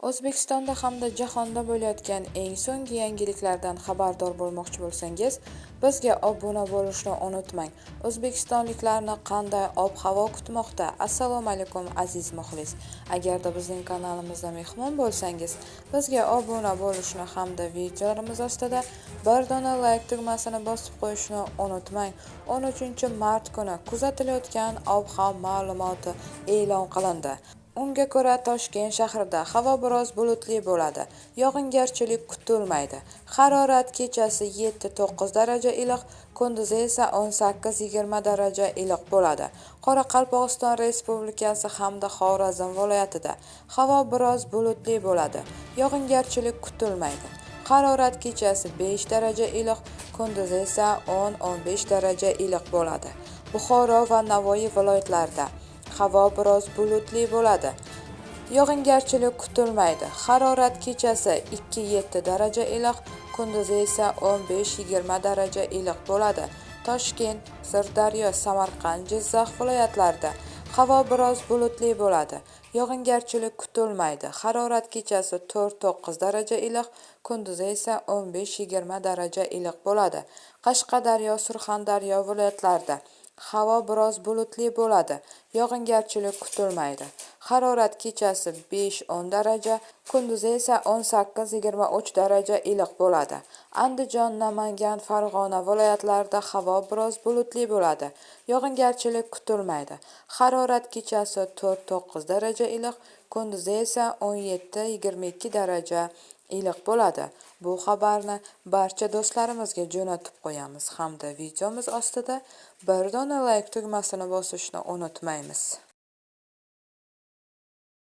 O'zbekistonda hamda jahonda bo'layotgan eng so'nggi yangiliklardan xabardor bo'lmoqchi bo'lsangiz, bizga obuna bo'lishni unutmang. O'zbekistonliklarni qanday ob-havo kutmoqda? Assalomu alaykum aziz muxlis. Agarda bizning kanalimizda mehmon bo'lsangiz, bizga obuna bo'lishni hamda videolarimiz ostida bir dona like tugmasini bosib qo'yishni unutmang. 13-mart kuni kuzatilayotgan ob-havo ma'lumoti e'lon qilindi. Unga ko'ra Toshkent shahrida havo biroz bulutli bo'ladi. Yog'ingarchilik kutilmaydi. Harorat kechasi 7-9 daraja iliq, kunduzi esa 18-20 daraja iliq bo'ladi. Qoraqalpog'iston Respublikasi hamda Xorazm viloyatida havo biroz bulutli bo'ladi. Yog'ingarchilik kutilmaydi. Harorat kechasi 5 daraja iliq, kunduzi esa 10-15 daraja iliq bo'ladi. Buxoro va Navoiy viloyatlarida havo biroz bulutli bo'ladi. Yog'ingarchilik kutilmaydi. Harorat kechasi 2-7 daraja iliq, kunduzi esa 15-20 daraja iliq bo'ladi. Toshkent, Sirdaryo, Samarqand, Jizzax viloyatlarida havo biroz bulutli bo'ladi. Yog'ingarchilik kutilmaydi. Harorat kechasi 4-9 daraja iliq, kunduzi esa 15-20 daraja iliq bo'ladi. Qashqadaryo, Surxondaryo viloyatlarida havo biroz bulutli bo'ladi. Yog'ingarchilik kutilmaydi. Harorat kechasi 5-10 daraja, kunduzi esa 18-23 daraja iliq bo'ladi. Andijon, Namangan, Farg'ona viloyatlarida havo biroz bulutli bo'ladi. Yog'ingarchilik kutilmaydi. Harorat kechasi 4-9 daraja iliq, kunduzi esa 17-22 daraja iliq bo'ladi. Bu xabarni barcha do'stlarimizga jo'natib qo'yamiz hamda videomiz ostida bir dona like tugmasini bosishni unutmaymiz.